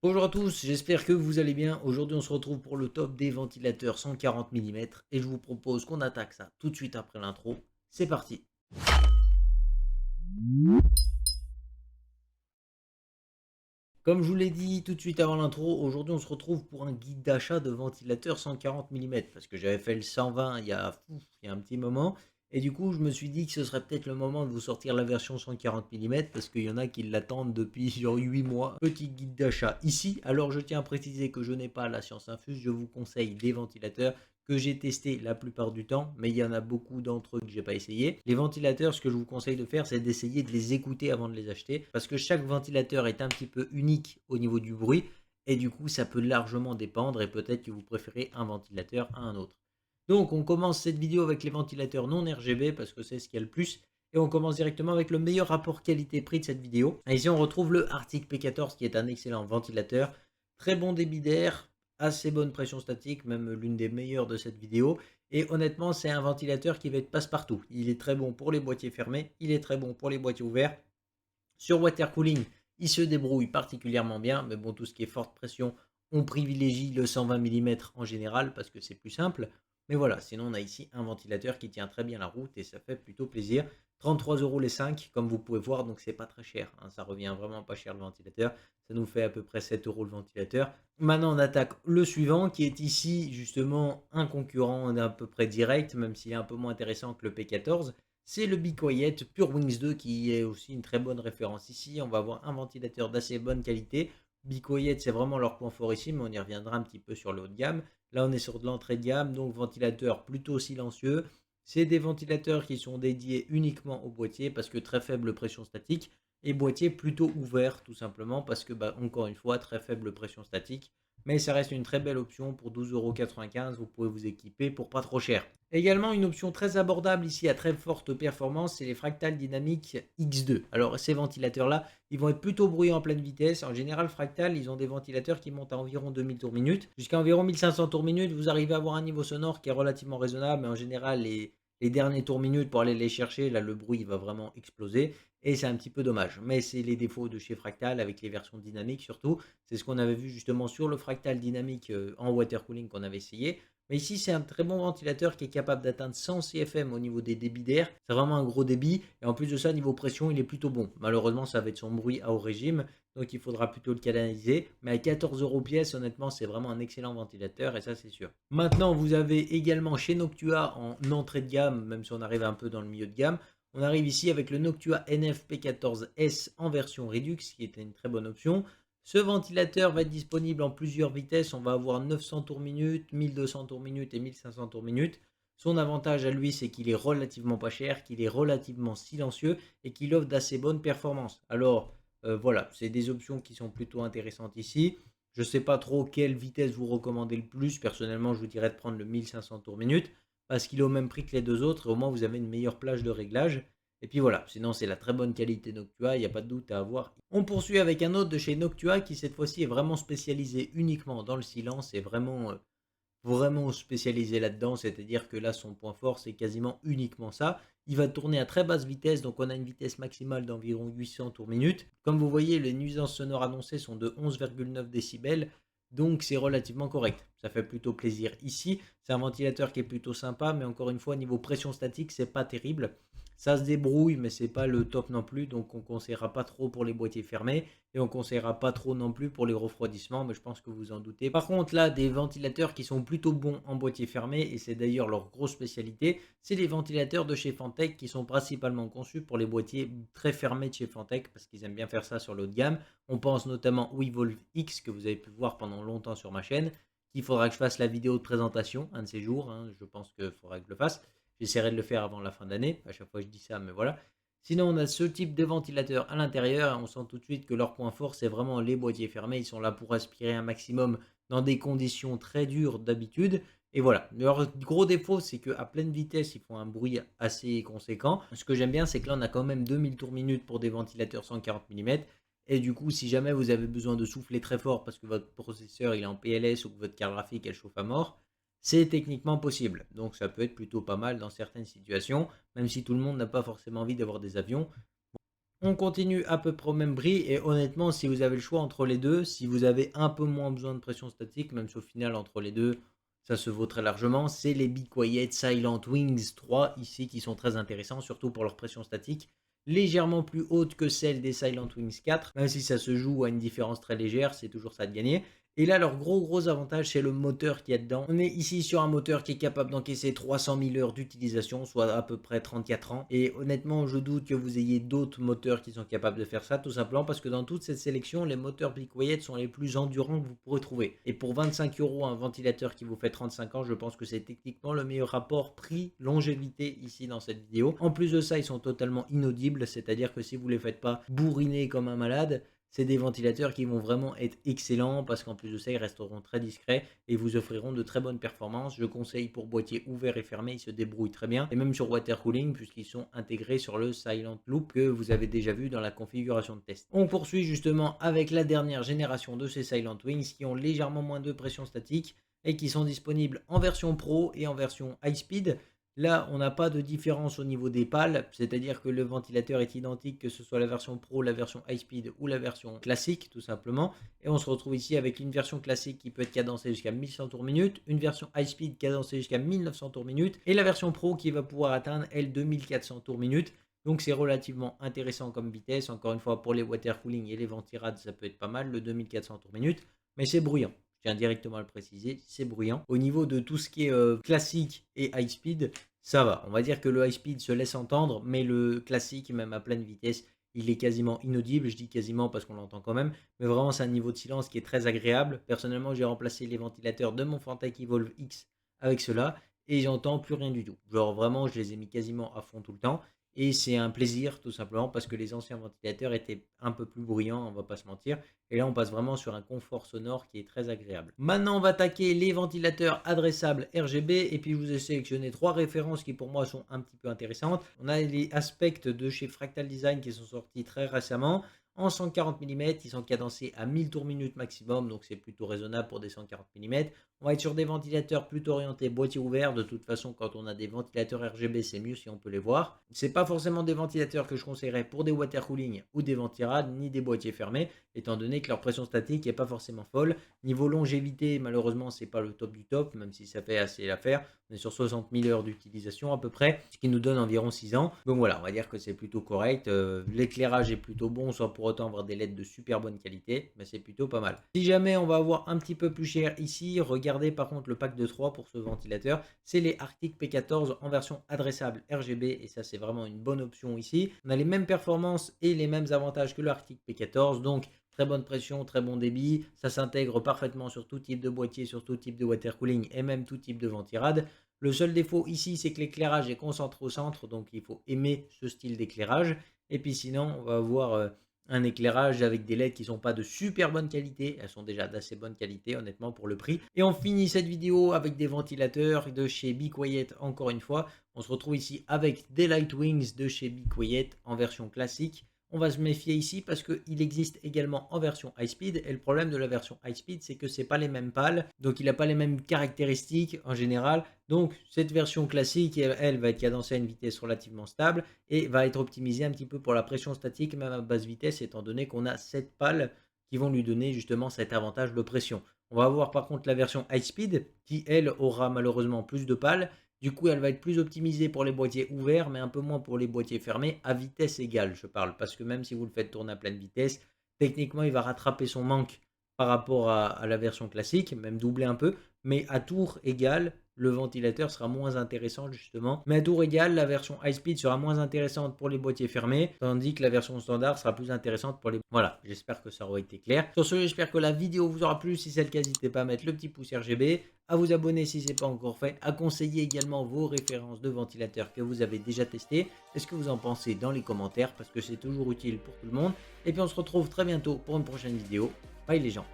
Bonjour à tous, j'espère que vous allez bien. Aujourd'hui, on se retrouve pour le top des ventilateurs 140 mm et je vous propose qu'on attaque ça tout de suite après l'intro. C'est parti. Comme je vous l'ai dit tout de suite avant l'intro, aujourd'hui, on se retrouve pour un guide d'achat de ventilateurs 140 mm parce que j'avais fait le 120 il y a un petit moment. Et du coup, je me suis dit que ce serait peut-être le moment de vous sortir la version 140 mm parce qu'il y en a qui l'attendent depuis genre 8 mois. Petit guide d'achat ici. Alors, je tiens à préciser que je n'ai pas la science infuse. Je vous conseille des ventilateurs que j'ai testé la plupart du temps, mais il y en a beaucoup d'entre eux que j'ai pas essayé. Les ventilateurs, ce que je vous conseille de faire, c'est d'essayer de les écouter avant de les acheter, parce que chaque ventilateur est un petit peu unique au niveau du bruit, et du coup, ça peut largement dépendre, et peut-être que vous préférez un ventilateur à un autre. Donc, on commence cette vidéo avec les ventilateurs non RGB, parce que c'est ce qu'il y a le plus, et on commence directement avec le meilleur rapport qualité-prix de cette vidéo. Et ici, on retrouve le Arctic P14, qui est un excellent ventilateur, très bon débit d'air, assez bonne pression statique, même l'une des meilleures de cette vidéo. Et honnêtement, c'est un ventilateur qui va être passe-partout. Il est très bon pour les boîtiers fermés, il est très bon pour les boîtiers ouverts. Sur water cooling, il se débrouille particulièrement bien, mais bon, tout ce qui est forte pression, on privilégie le 120 mm en général parce que c'est plus simple. Mais voilà, sinon on a ici un ventilateur qui tient très bien la route et ça fait plutôt plaisir. 33 € les 5, comme vous pouvez voir, donc c'est pas très cher, hein. Ça revient vraiment pas cher le ventilateur. Ça nous fait à peu près 7 € le ventilateur. Maintenant, on attaque le suivant qui est ici justement un concurrent d'à peu près direct, même s'il est un peu moins intéressant que le P14. C'est le Be Quiet Pure Wings 2 qui est aussi une très bonne référence ici. On va avoir un ventilateur d'assez bonne qualité. Be Quiet, c'est vraiment leur point fort ici, mais on y reviendra un petit peu sur le haut de gamme. Là, on est sur de l'entrée de gamme, donc ventilateur plutôt silencieux. C'est des ventilateurs qui sont dédiés uniquement au boîtier parce que très faible pression statique et boîtier plutôt ouvert tout simplement parce que, encore une fois, très faible pression statique. Mais ça reste une très belle option pour 12,95 €. Vous pouvez vous équiper pour pas trop cher. Également, une option très abordable ici à très forte performance, c'est les Fractal Dynamic X2. Alors, ces ventilateurs-là, ils vont être plutôt bruyants en pleine vitesse. En général, Fractal, ils ont des ventilateurs qui montent à environ 2000 tours minute. Jusqu'à environ 1500 tours minute, vous arrivez à avoir un niveau sonore qui est relativement raisonnable, mais en général, les derniers tours minute pour aller les chercher, là, le bruit va vraiment exploser. Et c'est un petit peu dommage. Mais c'est les défauts de chez Fractal avec les versions dynamiques surtout. C'est ce qu'on avait vu justement sur le Fractal dynamique en water cooling qu'on avait essayé. Mais ici, c'est un très bon ventilateur qui est capable d'atteindre 100 CFM au niveau des débits d'air. C'est vraiment un gros débit. Et en plus de ça, niveau pression, il est plutôt bon. Malheureusement, ça va être son bruit à haut régime. Donc, il faudra plutôt le canaliser. Mais à 14 € pièce, honnêtement, c'est vraiment un excellent ventilateur. Et ça, c'est sûr. Maintenant, vous avez également chez Noctua en entrée de gamme, même si on arrive un peu dans le milieu de gamme. On arrive ici avec le Noctua NF-P14S en version Redux, qui était une très bonne option. Ce ventilateur va être disponible en plusieurs vitesses. On va avoir 900 tours minute, 1200 tours minute et 1500 tours minute. Son avantage à lui, c'est qu'il est relativement pas cher, qu'il est relativement silencieux et qu'il offre d'assez bonnes performances. Alors voilà, c'est des options qui sont plutôt intéressantes ici. Je ne sais pas trop quelle vitesse vous recommandez le plus. Personnellement, je vous dirais de prendre le 1500 tours minute parce qu'il est au même prix que les deux autres et au moins vous avez une meilleure plage de réglage. Et puis voilà, sinon c'est la très bonne qualité Noctua, il n'y a pas de doute à avoir. On poursuit avec un autre de chez Noctua qui cette fois-ci est vraiment spécialisé uniquement dans le silence et vraiment spécialisé là-dedans, c'est-à-dire que là son point fort c'est quasiment uniquement ça. Il va tourner à très basse vitesse, donc on a une vitesse maximale d'environ 800 tours minute. Comme vous voyez, les nuisances sonores annoncées sont de 11,9 décibels, donc c'est relativement correct. Ça fait plutôt plaisir ici. C'est un ventilateur qui est plutôt sympa, mais encore une fois, niveau pression statique, c'est pas terrible. Ça se débrouille, mais c'est pas le top non plus, donc on conseillera pas trop pour les boîtiers fermés et on conseillera pas trop non plus pour les refroidissements, mais je pense que vous en doutez. Par contre, là, des ventilateurs qui sont plutôt bons en boîtier fermé, et c'est d'ailleurs leur grosse spécialité, c'est les ventilateurs de chez Fantech qui sont principalement conçus pour les boîtiers très fermés de chez Fantech parce qu'ils aiment bien faire ça sur le haut de gamme. On pense notamment au Evolve X que vous avez pu voir pendant longtemps sur ma chaîne, qu'il faudra que je fasse la vidéo de présentation un de ces jours, hein. Je pense qu'il faudra que je le fasse. J'essaierai de le faire avant la fin d'année. À chaque fois, je dis ça, mais voilà. Sinon, on a ce type de ventilateur à l'intérieur. On sent tout de suite que leur point fort, c'est vraiment les boîtiers fermés. Ils sont là pour aspirer un maximum dans des conditions très dures d'habitude. Et voilà. Leur gros défaut, c'est qu'à pleine vitesse, ils font un bruit assez conséquent. Ce que j'aime bien, c'est que là, on a quand même 2000 tours minute pour des ventilateurs 140 mm. Et du coup, si jamais vous avez besoin de souffler très fort parce que votre processeur il est en PLS ou que votre carte graphique elle chauffe à mort, c'est techniquement possible. Donc ça peut être plutôt pas mal dans certaines situations, même si tout le monde n'a pas forcément envie d'avoir des avions. On continue à peu près au même prix et honnêtement, si vous avez le choix entre les deux, si vous avez un peu moins besoin de pression statique, même si au final entre les deux, ça se vaut très largement, c'est les Be Quiet Silent Wings 3 ici qui sont très intéressants, surtout pour leur pression statique, légèrement plus haute que celle des Silent Wings 4, même si ça se joue à une différence très légère, c'est toujours ça de gagner. Et là, leur gros avantage, c'est le moteur qu'il y a dedans. On est ici sur un moteur qui est capable d'encaisser 300 000 heures d'utilisation, soit à peu près 34 ans. Et honnêtement, je doute que vous ayez d'autres moteurs qui sont capables de faire ça, tout simplement parce que dans toute cette sélection, les moteurs Be Quiet sont les plus endurants que vous pourrez trouver. Et pour 25 € un ventilateur qui vous fait 35 ans, je pense que c'est techniquement le meilleur rapport prix-longévité ici dans cette vidéo. En plus de ça, ils sont totalement inaudibles, c'est-à-dire que si vous ne les faites pas bourriner comme un malade, c'est des ventilateurs qui vont vraiment être excellents parce qu'en plus de ça, ils resteront très discrets et vous offriront de très bonnes performances. Je conseille pour boîtier ouvert et fermé, ils se débrouillent très bien. Et même sur water cooling puisqu'ils sont intégrés sur le Silent Loop que vous avez déjà vu dans la configuration de test. On poursuit justement avec la dernière génération de ces Silent Wings qui ont légèrement moins de pression statique et qui sont disponibles en version Pro et en version High Speed. Là, on n'a pas de différence au niveau des pales, c'est-à-dire que le ventilateur est identique que ce soit la version Pro, la version High Speed ou la version classique, tout simplement. Et on se retrouve ici avec une version classique qui peut être cadencée jusqu'à 1100 tours minute, une version High Speed cadencée jusqu'à 1900 tours minute, et la version Pro qui va pouvoir atteindre, elle, 2400 tours minute. Donc c'est relativement intéressant comme vitesse. Encore une fois, pour les water cooling et les ventirades, ça peut être pas mal, le 2400 tours minute, mais c'est bruyant. Je tiens directement à le préciser, c'est bruyant. Au niveau de tout ce qui est classique et high speed, ça va. On va dire que le high speed se laisse entendre, mais le classique, même à pleine vitesse, il est quasiment inaudible. Je dis quasiment parce qu'on l'entend quand même, mais vraiment c'est un niveau de silence qui est très agréable. Personnellement, j'ai remplacé les ventilateurs de mon Fantech Evolve X avec cela et j'entends plus rien du tout. Genre vraiment, je les ai mis quasiment à fond tout le temps. Et c'est un plaisir tout simplement parce que les anciens ventilateurs étaient un peu plus bruyants, on va pas se mentir. Et là, on passe vraiment sur un confort sonore qui est très agréable. Maintenant, on va attaquer les ventilateurs adressables RGB. Et puis, je vous ai sélectionné 3 références qui, pour moi, sont un petit peu intéressantes. On a les Aspect de chez Fractal Design qui sont sortis très récemment. En 140 mm, ils sont cadencés à 1000 tours minute maximum, donc c'est plutôt raisonnable pour des 140 mm. On va être sur des ventilateurs plutôt orientés boîtier ouvert. De toute façon, quand on a des ventilateurs RGB, c'est mieux si on peut les voir. C'est pas forcément des ventilateurs que je conseillerais pour des water cooling ou des ventirades, ni des boîtiers fermés, étant donné que leur pression statique n'est pas forcément folle. Niveau longévité, malheureusement, c'est pas le top du top, même si ça fait assez l'affaire. On est sur 60 000 heures d'utilisation à peu près, ce qui nous donne environ 6 ans. Donc voilà, on va dire que c'est plutôt correct. L'éclairage est plutôt bon, sans pour autant avoir des LED de super bonne qualité, mais c'est plutôt pas mal. Si jamais on va avoir un petit peu plus cher ici, regardez par contre le pack de 3 pour ce ventilateur. C'est les Arctic P14 en version adressable RGB, et ça c'est vraiment une bonne option ici. On a les mêmes performances et les mêmes avantages que l'Arctic P14, donc très bonne pression, très bon débit, ça s'intègre parfaitement sur tout type de boîtier, sur tout type de water cooling et même tout type de ventirade. Le seul défaut ici, c'est que l'éclairage est concentré au centre, donc il faut aimer ce style d'éclairage. Et puis sinon, on va avoir un éclairage avec des LED qui ne sont pas de super bonne qualité. Elles sont déjà d'assez bonne qualité, honnêtement, pour le prix. Et on finit cette vidéo avec des ventilateurs de chez Be Quiet, encore une fois. On se retrouve ici avec des Lightwings de chez Be Quiet en version classique. On va se méfier ici parce qu'il existe également en version high speed, et le problème de la version high speed, c'est que c'est pas les mêmes pales, donc il n'a pas les mêmes caractéristiques en général. Donc cette version classique, elle va être cadencée à une vitesse relativement stable et va être optimisée un petit peu pour la pression statique, même à basse vitesse, étant donné qu'on a 7 pales qui vont lui donner justement cet avantage de pression. On va avoir par contre la version high speed qui, elle, aura malheureusement plus de pales. Du coup, elle va être plus optimisée pour les boîtiers ouverts, mais un peu moins pour les boîtiers fermés, à vitesse égale, je parle. Parce que même si vous le faites tourner à pleine vitesse, techniquement, il va rattraper son manque par rapport à la version classique, même doubler un peu. Mais à tour égal, le ventilateur sera moins intéressant, justement. Mais à tour égal, la version high speed sera moins intéressante pour les boîtiers fermés, tandis que la version standard sera plus intéressante pour les... Voilà, j'espère que ça aura été clair. Sur ce, j'espère que la vidéo vous aura plu. Si c'est le cas, n'hésitez pas à mettre le petit pouce RGB, à vous abonner si ce n'est pas encore fait, à conseiller également vos références de ventilateurs que vous avez déjà testés. Est-ce que vous en pensez dans les commentaires, parce que c'est toujours utile pour tout le monde. Et puis on se retrouve très bientôt pour une prochaine vidéo. Bye les gens.